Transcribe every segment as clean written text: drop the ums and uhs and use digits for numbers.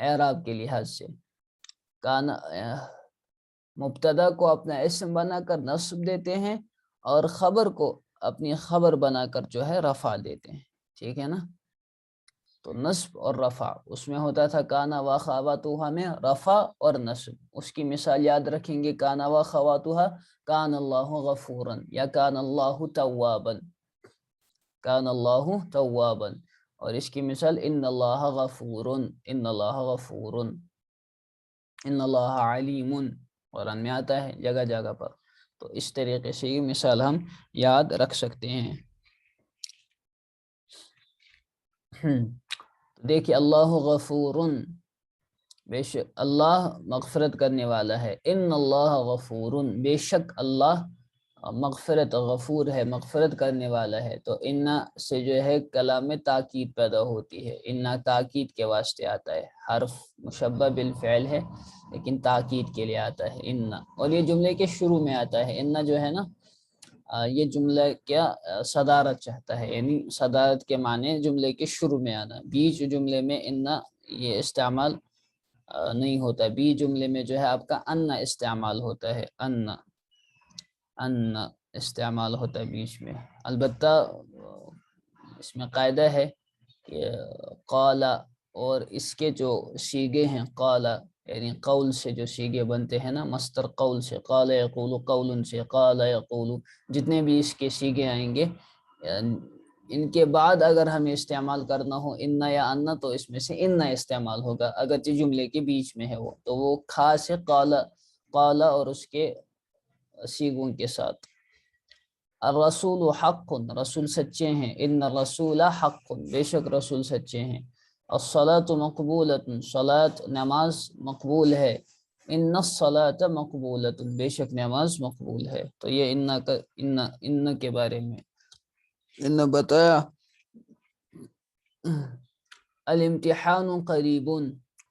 اعراب کے لحاظ سے کانا مبتدا کو اپنا اسم بنا کر نصب دیتے ہیں اور خبر کو اپنی خبر بنا کر جو ہے رفع دیتے ہیں، ٹھیک ہے نا؟ تو نصب اور رفع اس میں ہوتا تھا کانا و خواتوہا میں رفع اور نصب. اس کی مثال یاد رکھیں گے، کانا و خواتوہا کان اللہ غفورا یا کان اللہ توابا، کان اللہ توابا. اور اس کی مثال ان اللہ غفور، ان اللہ غفور، ان اللہ علیم، قرآن میں آتا ہے جگہ جگہ پر. تو اس طریقے سے یہ مثال ہم یاد رکھ سکتے ہیں. دیکھیے اللہ غفور، بے شک اللہ مغفرت کرنے والا ہے. ان اللہ غفور، بے شک اللہ مغفرت غفور ہے، مغفرت کرنے والا ہے. تو ان سے جو ہے کلام میں تاکید پیدا ہوتی ہے. ان تاکید کے واسطے آتا ہے، حرف مشبہ بالفعل ہے لیکن تاکید کے لیے آتا ہے ان. اور یہ جملے کے شروع میں آتا ہے. ان جو ہے نا یہ جملہ کیا صدارت چاہتا ہے، یعنی صدارت کے معنی جملے کے شروع میں آنا. بیچ جملے میں ان یہ استعمال نہیں ہوتا. بیچ جملے میں جو ہے آپ کا ان استعمال ہوتا ہے، ان استعمال ہوتا ہے بیچ میں. البتہ اس میں قاعدہ ہے کہ قال اور اس کے جو صیغے ہیں، قال یعنی قول سے جو صیغے بنتے ہیں نا، مصدر قول سے، قال یقول قول سے، قال یقول، جتنے بھی اس کے صیغے آئیں گے ان کے بعد اگر ہمیں استعمال کرنا ہو ان یا ان تو اس میں سے ان استعمال ہوگا، اگرچہ جملے کے بیچ میں ہے وہ. تو وہ خاص ہے قال اور اس کے صیغوں کے ساتھ. الرسول حق، رسول سچے ہیں. ان الرسول حق، بے شک رسول سچے ہیں. الصلاۃ مقبولۃ، صلاۃ نماز مقبول ہے. ان الصلاۃ مقبولۃ، بے شک نماز مقبول ہے. تو یہ ان کے بارے میں ان بتایا. الامتحان قریب،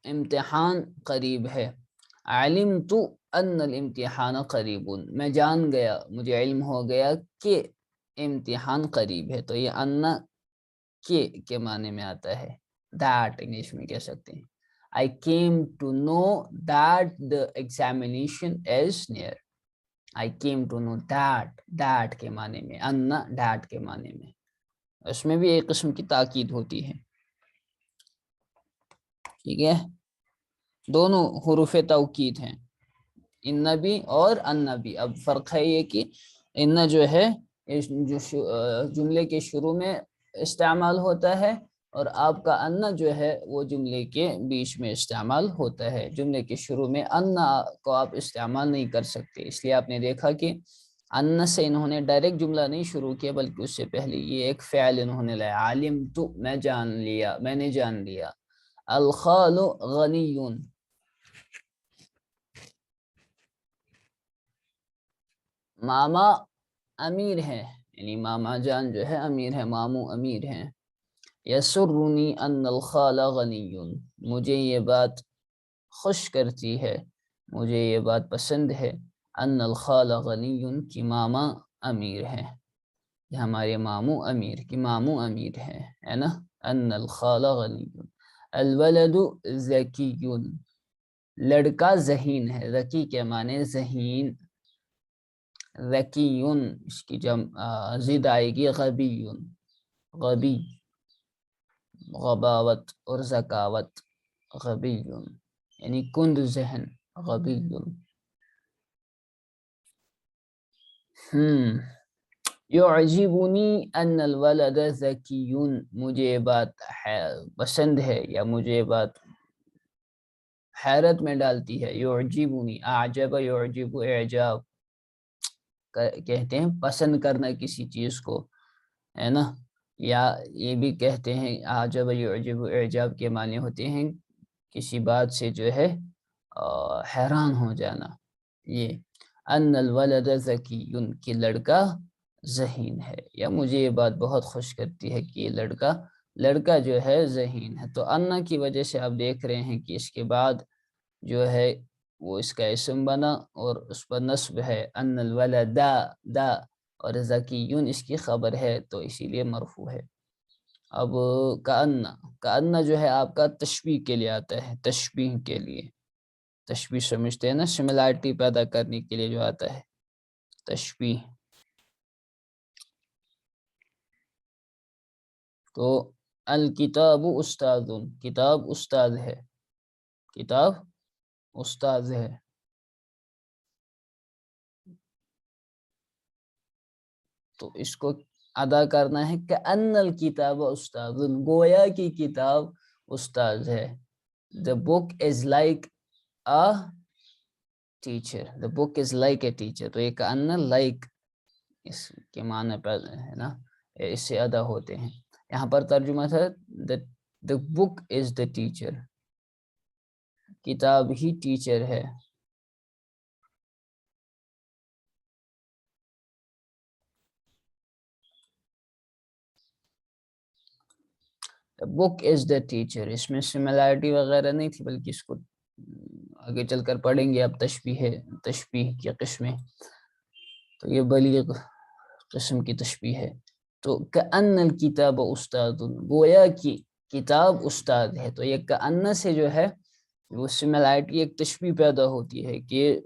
امتحان قریب ہے. علمت ان الامتحان قریب، میں جان گیا، مجھے علم ہو گیا کہ امتحان قریب ہے. تو یہ ان کے معنی میں آتا ہے. that انگلش میں کہہ سکتے ہیں. I came to know that the examination is near. I came to know that کے معنی میں، ان that کے معنی میں. اس میں بھی ایک قسم کی تاکید ہوتی ہے، ٹھیک ہے. دونوں حروف توکید ہیں، ان بھی اور ان بھی. اب فرق ہے یہ کہ ان جو ہے جو جملے کے شروع میں استعمال ہوتا ہے اور آپ کا ان جو ہے وہ جملے کے بیچ میں استعمال ہوتا ہے. جملے کے شروع میں ان کو آپ استعمال نہیں کر سکتے، اس لیے آپ نے دیکھا کہ ان سے انہوں نے ڈائریکٹ جملہ نہیں شروع کیا بلکہ اس سے پہلے یہ ایک فعل انہوں نے لایا. علمت، میں جان لیا، میں نے جان لیا. الخال غنی، ماما امیر ہے، یعنی ماما جان جو ہے امیر ہے، ماموں امیر ہیں. یسرنی ان الخال غنی، مجھے یہ بات خوش کرتی ہے، مجھے یہ بات پسند ہے. ان الخال غنی، کی ماما امیر ہے، ہمارے ماموں امیر، کی ماموں امیر ہے نا. ان الخال غنی. الولد ذکی، لڑکا ذہین ہے. ذکی کے معنی ذہین. ذکی، اس کی ضد آئے گی غبی، غبی، غباوت اور ذکاوت. غبی یعنی کند ذہن، غبی. یعجبنی ان الولد ذکی، مجھے یہ بات پسند ہے یا مجھے یہ بات حیرت میں ڈالتی ہے. یعجبنی، اعجب یعجب اعجاب کہتے ہیں پسند کرنا کسی چیز کو، ہے نا. یا یہ بھی کہتے ہیں اعجب یعجب اعجاب کے معنی ہوتے ہیں کسی بات سے جو ہے حیران ہو جانا. یہ ان الولد ذکی، کہ لڑکا ذہین ہے، یا مجھے یہ بات بہت خوش کرتی ہے کہ یہ لڑکا جو ہے ذہین ہے. تو ان کی وجہ سے آپ دیکھ رہے ہیں کہ اس کے بعد جو ہے وہ اس کا اسم بنا اور اس پر نصب ہے. ان الولد دا، اور ذکیون اس کی خبر ہے تو اسی لیے مرفوع ہے. اب کأن جو ہے آپ کا تشبیہ کے لیے آتا ہے، تشبیہ کے لیے، تشبیہ سمجھتے ہیں نا، سملیرٹی پیدا کرنے کے لیے جو آتا ہے تشبیہ. تو الکتاب استاد، کتاب استاد ہے، کتاب استاد ہے. تو اس کو ادا کرنا ہے کہ ان الکتاب استاد، گویا کی کتاب استاد ہے. The book is like a teacher. The book is like a teacher. تو یہ کہ ان لائک اس کے معنی پر ہے نا، اس سے ادا ہوتے ہیں. یہاں پر ترجمہ تھا the book is the teacher. کتاب ہی ٹیچر ہے. بک از دا ٹیچر، اس میں سملیرٹی وغیرہ نہیں تھی، بلکہ اس کو آگے چل کر پڑھیں گے اب تشبیہ کی قسمیں. تو یہ بلیغ قسم کی تشبیہ ہے. تو کأن الکتاب استاد، گویا کی کتاب استاد ہے. تو یہ کأن سے جو ہے وہ سملیرٹی، ایک تشبیہ پیدا ہوتی ہے کہ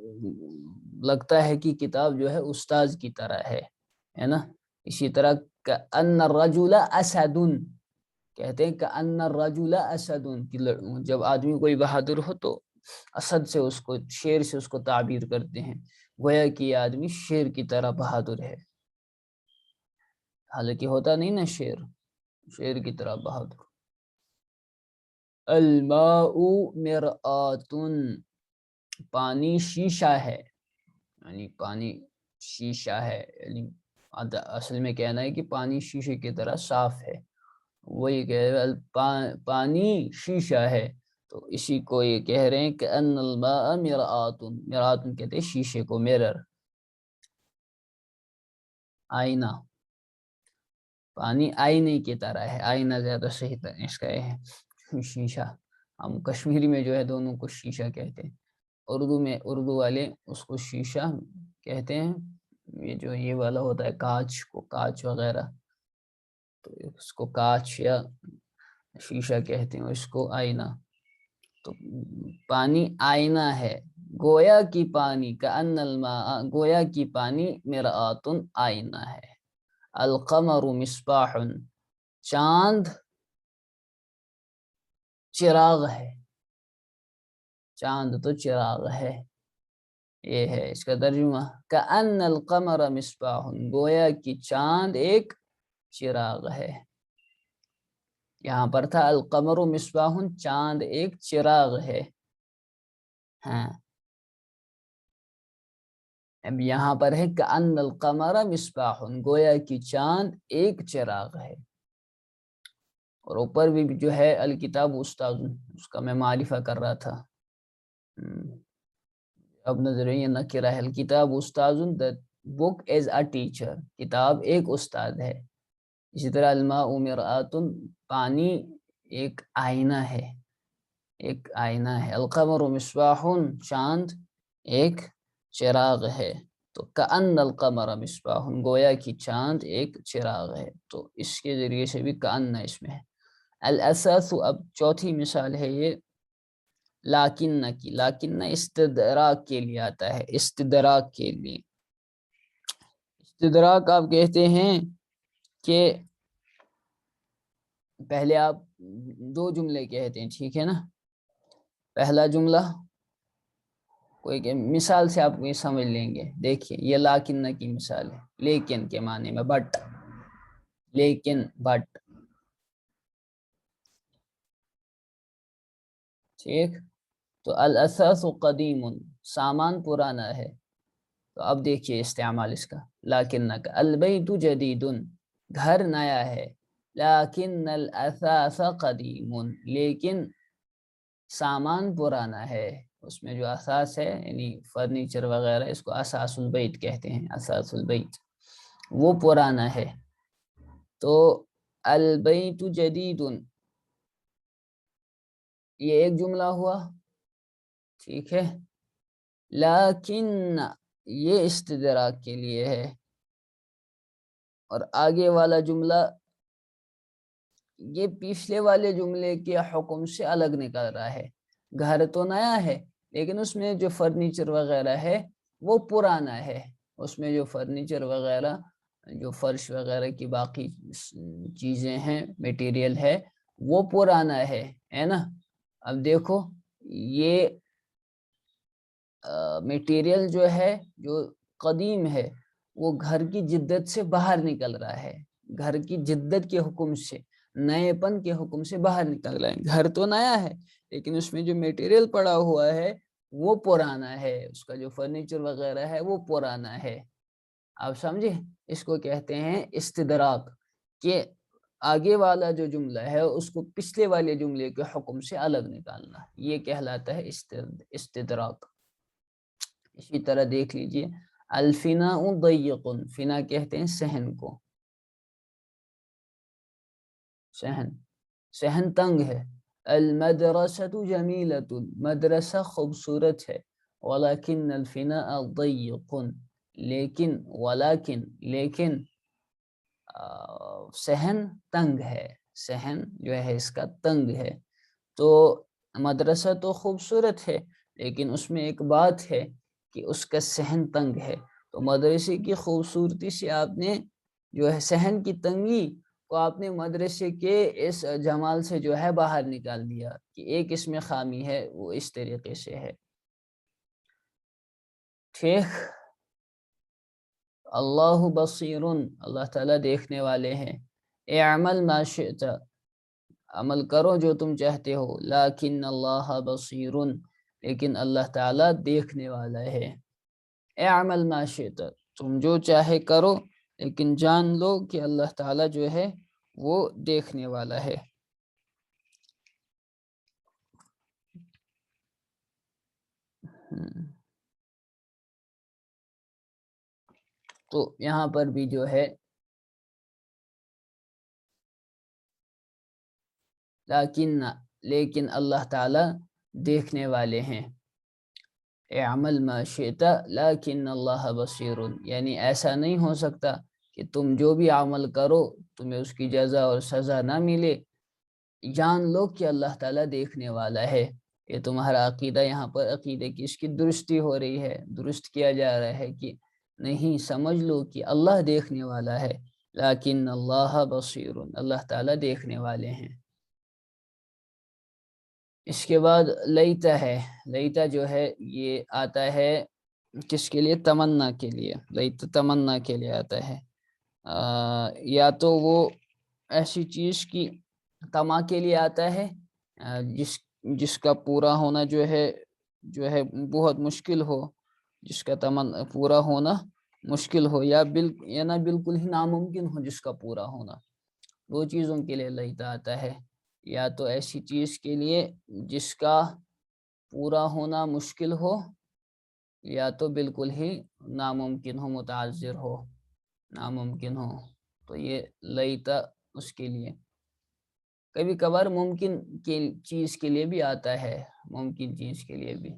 لگتا ہے کہ کتاب جو ہے استاد کی طرح ہے نا. اسی طرح کأن الرجل اسد، کہتے ہیں کأن الرجل اسد، جب آدمی کوئی بہادر ہو تو اسد سے اس کو، شیر سے اس کو تعبیر کرتے ہیں، گویا کہ یہ آدمی شیر کی طرح بہادر ہے. حالانکہ ہوتا نہیں نا شیر کی طرح بہادر. الماء مرآۃ، پانی شیشہ ہے، یعنی پانی شیشہ ہے، یعنی اصل میں کہنا ہے کہ پانی شیشے کی طرح صاف ہے. وہی کہہ رہے پانی شیشہ ہے. تو اسی کو یہ کہہ رہے ہیں کہ ان الماء مرآۃ، مرآۃ کہتے ہیں شیشے کو، میرر، آئینہ. پانی آئینے کی طرح ہے، آئینہ زیادہ صحیح اس کا ہے. شیشہ، ہم کشمیری میں جو ہے دونوں کو شیشہ کہتے ہیں. اردو میں اردو والے اس کو شیشہ کہتے ہیں. یہ جو یہ والا ہوتا ہے کانچ کو، کانچ وغیرہ، تو اس کو کانچ یا شیشہ کہتے ہیں، اس کو آئینہ. تو پانی آئینہ ہے، گویا کی پانی، کأن الماء، گویا کی پانی مرآۃ، آئینہ ہے. القمر مصباح، چاند چراغ ہے، چاند تو چراغ ہے. یہ ہے اس کا ترجمہ، کأن القمر مصباح، گویا کی چاند ایک چراغ ہے. یہاں پر تھا القمر مصباح، چاند ایک چراغ ہے. ہاں، اب یہاں پر ہے کأن القمر مصباح، گویا کی چاند ایک چراغ ہے. اور اوپر بھی جو ہے الکتاب استاد، اس کا میں معرفہ کر رہا تھا. اب نظر یہ نکرہ ہے، الکتاب استاد، the book is a teacher، کتاب ایک استاد ہے. اسی طرح الماء مرآۃ، پانی ایک آئینہ ہے، ایک آئینہ ہے. القمر مصباح، چاند ایک چراغ ہے. تو کأن القمر مصباح، گویا کی چاند ایک چراغ ہے. تو اس کے ذریعے سے بھی کأن اس میں ہے. الاساس، اب چوتھی مثال ہے یہ لیکن کی. لیکن استدراک کے لیے آتا ہے، استدراک کے لیے. استدراک آپ کہتے ہیں کہ پہلے آپ دو جملے کہتے ہیں، ٹھیک ہے نا. پہلا جملہ کوئی کہ مثال سے آپ کو یہ سمجھ لیں گے. دیکھیے یہ لیکن کی مثال ہے، لیکن کے معنی میں، بٹ، لیکن بٹ، ٹھیک. تو الاساس قدیم، سامان پرانا ہے. تو اب دیکھیے استعمال اس کا، لیکن البیت جدید، گھر نیا ہے. لیکن الاثاث قدیم، لیکن سامان پرانا ہے. اس میں جو اساس ہے یعنی فرنیچر وغیرہ، اس کو اساس البیت کہتے ہیں، اساس البیت، وہ پرانا ہے. تو البیت جدید، یہ ایک جملہ ہوا، ٹھیک ہے. لیکن یہ استدراک کے لیے ہے. اور آگے والا جملہ یہ پچھلے والے جملے کے حکم سے الگ نکل رہا ہے. گھر تو نیا ہے لیکن اس میں جو فرنیچر وغیرہ ہے وہ پرانا ہے. اس میں جو فرنیچر وغیرہ، جو فرش وغیرہ کی باقی چیزیں ہیں، میٹیریل ہے، وہ پرانا ہے نا. اب دیکھو یہ میٹیریل جو ہے، جو قدیم ہے، وہ گھر کی جدت سے باہر نکل رہا ہے. گھر کی جدت کے حکم سے، نئے پن کے حکم سے باہر نکل رہا ہے. گھر تو نیا ہے لیکن اس میں جو میٹیریل پڑا ہوا ہے وہ پرانا ہے. اس کا جو فرنیچر وغیرہ ہے وہ پرانا ہے. آپ سمجھے؟ اس کو کہتے ہیں استدراک، کہ آگے والا جو جملہ ہے اس کو پچھلے والے جملے کے حکم سے الگ نکالنا. یہ کہلاتا ہے استدراک. اسی طرح دیکھ لیجئے الفناء ضیق، فنا کہتے ہیں صحن کو. صحن تنگ ہے. المدرسۃ جمیلۃ، مدرسہ خوبصورت ہے. ولکن الفناء ضیق، لیکن صحن تنگ ہے. صحن جو ہے اس کا تنگ ہے. تو مدرسہ تو خوبصورت ہے لیکن اس میں ایک بات ہے کہ اس کا صحن تنگ ہے. تو مدرسے کی خوبصورتی سے آپ نے جو ہے صحن کی تنگی کو آپ نے مدرسے کے اس جمال سے جو ہے باہر نکال دیا کہ ایک اس میں خامی ہے، وہ اس طریقے سے ہے. ٹھیک. اللہ بصیر، اللہ تعالیٰ دیکھنے والے ہیں. اعمل ما شئت، عمل کرو جو تم چاہتے ہو. لیکن اللہ بصیر، لیکن اللہ تعالیٰ دیکھنے والا ہے. اعمل ما شئت، تم جو چاہے کرو لیکن جان لو کہ اللہ تعالیٰ جو ہے وہ دیکھنے والا ہے. تو یہاں پر بھی جو ہے لیکن اللہ تعالیٰ دیکھنے والے ہیں. اعمل ما شئت لیکن اللہ بصیر، یعنی ایسا نہیں ہو سکتا کہ تم جو بھی عمل کرو تمہیں اس کی جزا اور سزا نہ ملے. جان لو کہ اللہ تعالیٰ دیکھنے والا ہے. یہ تمہارا عقیدہ، یہاں پر عقیدے کی اس کی درستی ہو رہی ہے، درست کیا جا رہا ہے کہ نہیں، سمجھ لو کہ اللہ دیکھنے والا ہے. لیکن اللہ بصیر، اللہ تعالیٰ دیکھنے والے ہیں. اس کے بعد لیتا ہے. لیتا جو ہے یہ آتا ہے کس کے لیے؟ تمنا کے لیے. لیتا تمنا کے لیے آتا ہے. یا تو وہ ایسی چیز کی طمع کے لیے آتا ہے جس کا پورا ہونا جو ہے بہت مشکل ہو، جس کا تمنا پورا ہونا مشکل ہو، یا نہ بالکل ہی ناممکن ہو جس کا پورا ہونا. دو چیزوں کے لیے لیتا آتا ہے. یا تو ایسی چیز کے لیے جس کا پورا ہونا مشکل ہو، یا تو بالکل ہی ناممکن ہو، متعذر ہو، ناممکن ہو. تو یہ لیتا اس کے لیے. کبھی کبھار ممکن کی چیز کے لیے بھی آتا ہے، ممکن چیز کے لیے بھی،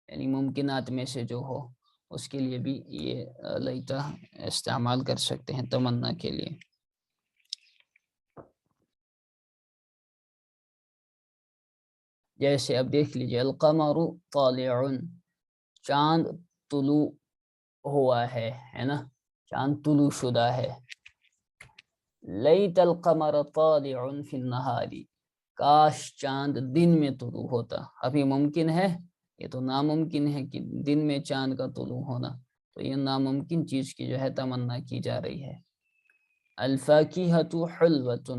یعنی ممکنات میں سے جو ہو اس کے لیے بھی یہ لیتا استعمال کر سکتے ہیں تمنا کے لیے. جیسے اب دیکھ لیجیے القمر طالع، چاند طلوع ہوا ہے نا، چاند طلوع شدہ ہے. لیت القمر طالع فی النہار، کاش چاند دن میں طلوع ہوتا. ابھی ممکن ہے؟ یہ تو ناممکن ہے کہ دن میں چاند کا طلوع ہونا. تو یہ ناممکن چیز کی جو ہے تمنا کی جا رہی ہے. الفاکہۃ حلوۃ،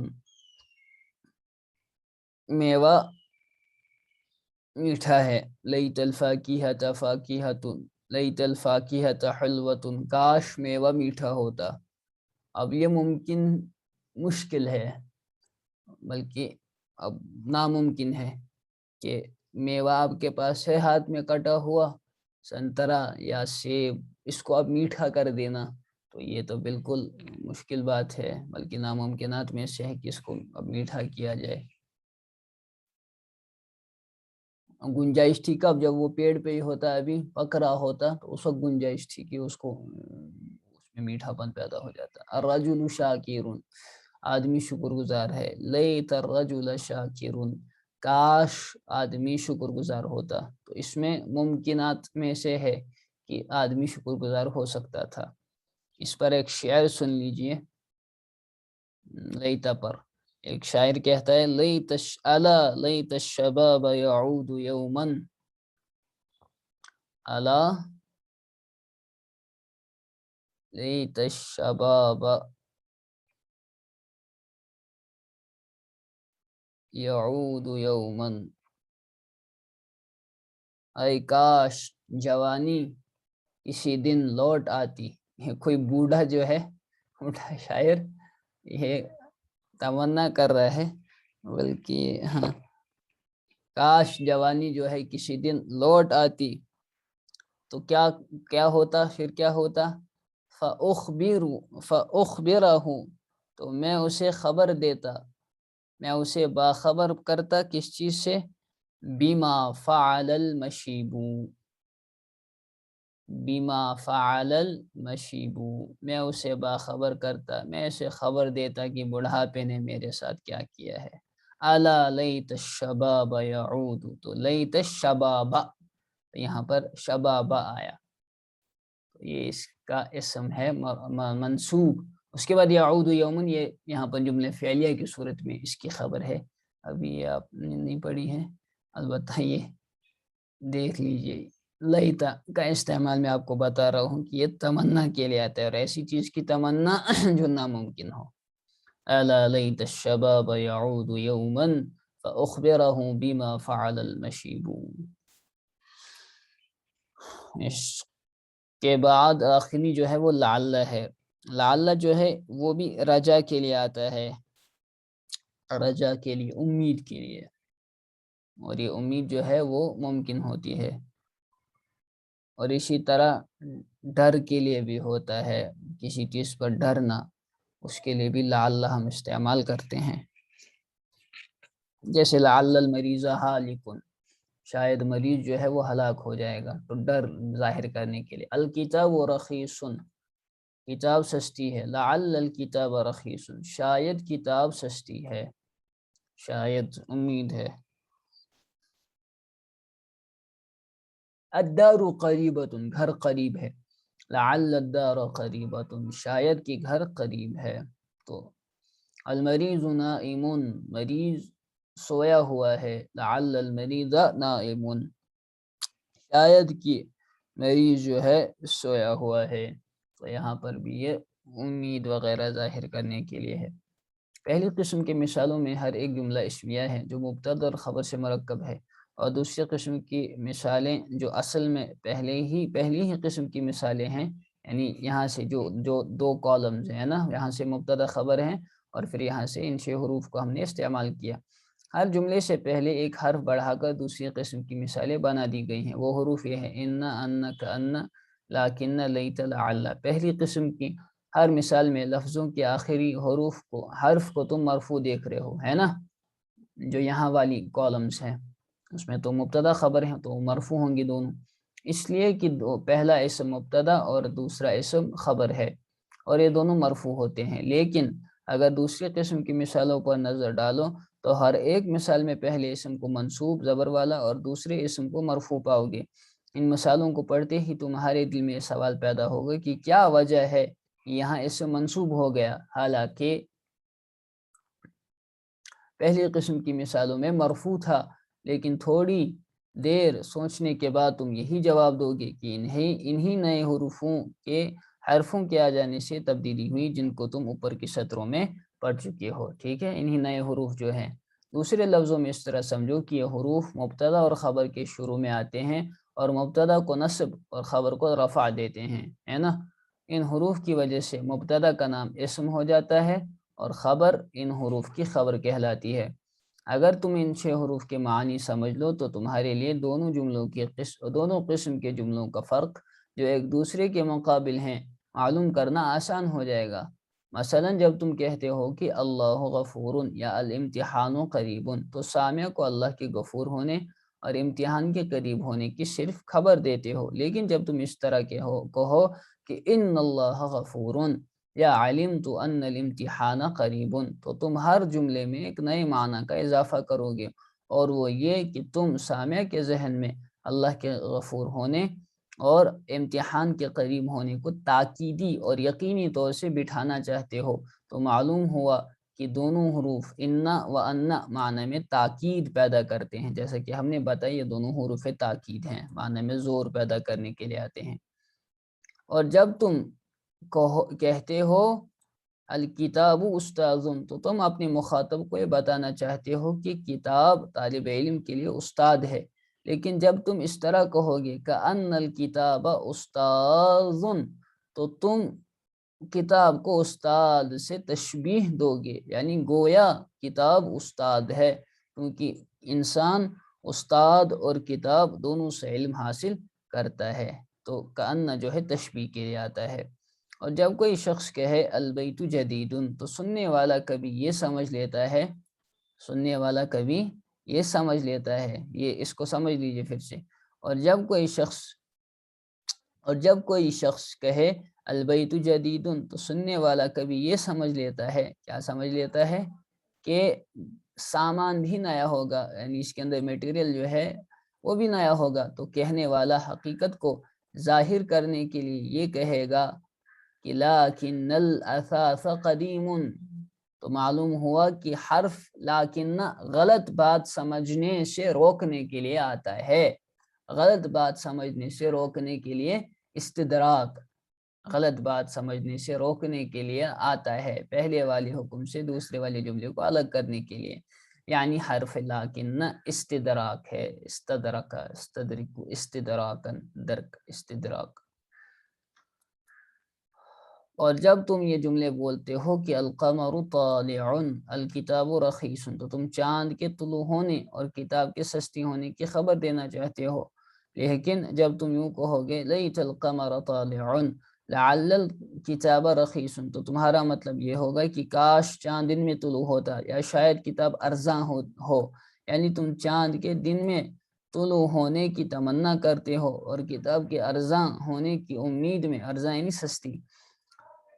میوہ میٹھا ہے. لیت الفاکہۃ فاکہۃ، لیت الفاکہۃ حلوۃ، کاش میوہ میٹھا ہوتا. اب یہ ممکن مشکل ہے، بلکہ اب ناممکن ہے کہ میوہ آپ کے پاس ہے ہاتھ میں کٹا ہوا، سنترا یا سیب، اس کو اب میٹھا کر دینا. تو یہ تو بالکل مشکل بات ہے، بلکہ ناممکنات میں سے ہے کہ اس کو اب میٹھا کیا جائے. گنجائش تھی کب؟ جب وہ پیڑ پہ ہی ہوتا، ابھی پک رہا ہوتا، تو اس وقت گنجائش تھی کہ اس میں میٹھا پن پیدا ہو جاتا. الرجل شاکر، آدمی شکر گزار ہے، لیت الرجل شاکر، کاش آدمی شکر گزار ہوتا، تو اس میں ممکنات میں سے ہے کہ آدمی شکر گزار ہو سکتا تھا۔ اس پر ایک شعر سن لیجئے، لیتا پر ایک شاعر کہتا ہے لیت الشباب یعود یوما، الا لیت الشباب یعود یوما، اے کاش جوانی کسی دن لوٹ آتی۔ یہ کوئی بوڑھا جو ہے، بوڑھا شاعر یہ تمنا کر رہا ہے، بلکہ ہاں، کاش جوانی جو ہے کسی دن لوٹ آتی تو کیا ہوتا، پھر کیا ہوتا، فَأُخْبِرَهُ، تو میں اسے خبر دیتا، میں اسے باخبر کرتا کس چیز سے، بِمَا فَعَلَ الْمَشِيبُ، بِمَا فَعَلَ الْمَشِيبُ، میں اسے باخبر کرتا، میں اسے خبر دیتا کہ بڑھاپے نے میرے ساتھ کیا کیا ہے۔ الا لیت الشباب یعود، تو لیت الشباب، یہاں پر شباب آیا، یہ اس کا اسم ہے منصوب۔ اس کے بعد یعود یومن، یہ یہاں پر جملے فعلیہ کی صورت میں اس کی خبر ہے، ابھی یہ آپ نے نہیں پڑھی ہے، البتہ یہ دیکھ لیجئے۔ لیتا کا استعمال میں آپ کو بتا رہا ہوں کہ یہ تمنا کے لیے آتا ہے، اور ایسی چیز کی تمنا جو ناممکن ہو۔ الا لیت الشباب یعود یوما فاخبرہ بما فعل المشیب۔ اس کے بعد آخری جو ہے وہ لعل ہے۔ لعل جو ہے وہ بھی رجا کے لیے آتا ہے، رجا کے لیے، امید کے لیے، اور یہ امید جو ہے وہ ممکن ہوتی ہے، اور اسی طرح ڈر کے لیے بھی ہوتا ہے، کسی چیز پر ڈرنا، اس کے لیے بھی لعل ہم استعمال کرتے ہیں، جیسے لعل المریض ہالک، شاید مریض جو ہے وہ ہلاک ہو جائے گا، تو ڈر ظاہر کرنے کے لیے۔ الکتاب رخیص، کتاب سستی ہے، لعل الکتاب رخیص، شاید کتاب سستی ہے، شاید امید ہے۔ الدار قریبۃ، گھر قریب ہے، لعل الدار قریبۃ، شاید کہ گھر قریب ہے۔ تو المریض نائم، مریض سویا ہوا ہے، لعل المریض نائم، شاید کہ مریض جو ہے سویا ہوا ہے، تو یہاں پر بھی یہ امید وغیرہ ظاہر کرنے کے لیے ہے۔ پہلی قسم کے مثالوں میں ہر ایک جملہ اسمیہ ہے جو مبتدا اور خبر سے مرکب ہے، اور دوسری قسم کی مثالیں جو اصل میں پہلی ہی قسم کی مثالیں ہیں، یعنی یہاں سے جو دو کالمز ہیں نا، یہاں سے مبتدا خبر ہیں، اور پھر یہاں سے ان 6 حروف کو ہم نے استعمال کیا۔ ہر جملے سے پہلے ایک حرف بڑھا کر دوسری قسم کی مثالیں بنا دی گئی ہیں، وہ حروف یہ ہیں ان، کان، لیکن، لیت، لعل۔ پہلی قسم کی ہر مثال میں لفظوں کے آخری حرف کو تم مرفوع دیکھ رہے ہو، ہے نا، جو یہاں والی کالمز ہیں اس میں تو مبتدا خبر ہیں تو مرفوع ہوں گی دونوں، اس لیے کہ پہلا اسم مبتدا اور دوسرا اسم خبر ہے، اور یہ دونوں مرفوع ہوتے ہیں۔ لیکن اگر دوسری قسم کی مثالوں پر نظر ڈالو تو ہر ایک مثال میں پہلے اسم کو منصوب زبر والا اور دوسرے اسم کو مرفوع پاؤ گے۔ ان مثالوں کو پڑھتے ہی تمہارے دل میں سوال پیدا ہوگا کہ کیا وجہ ہے یہاں اسم منصوب ہو گیا، حالانکہ پہلی قسم کی مثالوں میں مرفوع تھا۔ لیکن تھوڑی دیر سوچنے کے بعد تم یہی جواب دو گے کہ انہی نئے حروفوں کے حرفوں کے آ جانے سے تبدیلی ہوئی جن کو تم اوپر کی سطروں میں پڑھ چکے ہو، ٹھیک ہے، انہی نئے حروف جو ہیں۔ دوسرے لفظوں میں اس طرح سمجھو کہ یہ حروف مبتدا اور خبر کے شروع میں آتے ہیں اور مبتدا کو نصب اور خبر کو رفع دیتے ہیں، ہے نا۔ ان حروف کی وجہ سے مبتدا کا نام اسم ہو جاتا ہے اور خبر ان حروف کی خبر کہلاتی ہے۔ اگر تم ان 6 حروف کے معنی سمجھ لو تو تمہارے لیے دونوں قسم کے جملوں کا فرق جو ایک دوسرے کے مقابل ہیں معلوم کرنا آسان ہو جائے گا۔ مثلا جب تم کہتے ہو کہ اللہ غفور یا الامتحان قریب، تو سامع کو اللہ کے غفور ہونے اور امتحان کے قریب ہونے کی صرف خبر دیتے ہو، لیکن جب تم اس طرح کہو کہ ان اللہ غفور، یا علمت ان الامتحان قریب، تو تم ہر جملے میں ایک نئے معنی کا اضافہ کرو گے، اور وہ یہ کہ تم سامع کے ذہن میں اللہ کے غفور ہونے اور امتحان کے قریب ہونے کو تاکیدی اور یقینی طور سے بٹھانا چاہتے ہو۔ تو معلوم ہوا کہ دونوں حروف انا و انا معنی میں تاکید پیدا کرتے ہیں، جیسا کہ ہم نے بتایا یہ دونوں حروف تاکید ہیں، معنی میں زور پیدا کرنے کے لیے آتے ہیں۔ اور جب تم کہتے ہو الکتاب استاذ، تو تم اپنے مخاطب کو یہ بتانا چاہتے ہو کہ کتاب طالب علم کے لیے استاد ہے، لیکن جب تم اس طرح کہو گے کأن الکتاب استاذ، تو تم کتاب کو استاد سے تشبیہ دو گے، یعنی گویا کتاب استاد ہے، کیونکہ انسان استاد اور کتاب دونوں سے علم حاصل کرتا ہے، تو کأن جو ہے تشبیہ کے لیے آتا ہے۔ اور جب کوئی شخص کہے البیت جدید، تو سننے والا کبھی یہ سمجھ لیتا ہے، یہ اس کو سمجھ لیجئے پھر سے، اور جب کوئی شخص کہے البیت جدید، تو سننے والا کبھی یہ سمجھ لیتا ہے، کیا سمجھ لیتا ہے؟ کہ سامان بھی نیا ہوگا، یعنی اس کے اندر میٹیریل جو ہے وہ بھی نیا ہوگا، تو کہنے والا حقیقت کو ظاہر کرنے کے لیے یہ کہے گا کہ لیکن الاثاث قدیم، تو معلوم ہوا کہ حرف لیکن غلط بات سمجھنے سے روکنے کے لیے آتا ہے، غلط بات سمجھنے سے روکنے کے لیے استدراک، غلط بات سمجھنے سے روکنے کے لیے آتا ہے، پہلے والے حکم سے دوسرے والے جملے کو الگ کرنے کے لیے، یعنی حرف لیکن استدراک ہے، استدرک استدرک استدراکن درک استدراک۔ اور جب تم یہ جملے بولتے ہو کہ القمر طالع الکتاب رخیص، تو تم چاند کے طلوع ہونے اور کتاب کے سستی ہونے کی خبر دینا چاہتے ہو، لیکن جب تم یوں کہو گے لیت القمر طالع لعل الکتاب رخیص، تو تمہارا مطلب یہ ہوگا کہ کاش چاند دن میں طلوع ہوتا، یا شاید کتاب ارزاں ہو، یعنی تم چاند کے دن میں طلوع ہونے کی تمنا کرتے ہو اور کتاب کے ارزاں ہونے کی امید میں، ارزاں یعنی سستی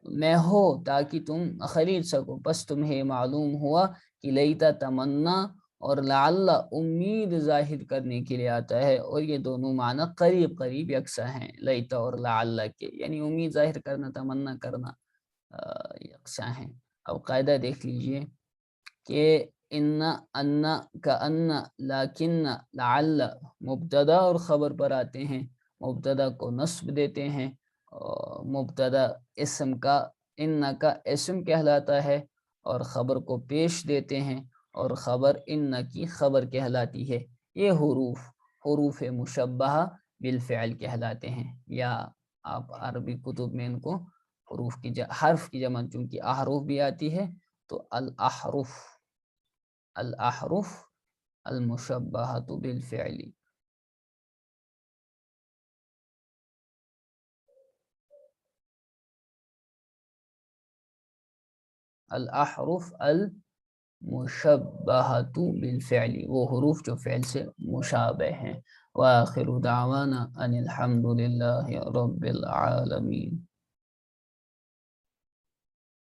میں ہو تاکہ تم خرید سکو، بس تمہیں معلوم ہوا کہ لیتا تمنا اور لعل امید ظاہر کرنے کے لیے آتا ہے، اور یہ دونوں معنی قریب قریب یکساں ہیں، لیتا اور لعل کے، یعنی امید ظاہر کرنا، تمنا کرنا یکساں ہیں۔ اب قاعدہ دیکھ لیجئے کہ ان، کأن، لیکن، لعل مبتدا اور خبر پر آتے ہیں، مبتدا کو نصب دیتے ہیں، مبتدا اسم کا ان کا اسم کہلاتا ہے، اور خبر کو پیش دیتے ہیں، اور خبر ان کی خبر کہلاتی ہے۔ یہ حروف مشبہہ بالفعل کہلاتے ہیں، یا آپ عربی کتب میں ان کو حرف کی جمع چونکہ احرف بھی آتی ہے، تو الاحرف المشبہۃ بالفعل۔ الاحرف المشبہۃ بالفعل، وہ حروف جو فعل سے مشابہ ہیں۔ وآخر دعوانا ان الحمد للہ رب العالمین۔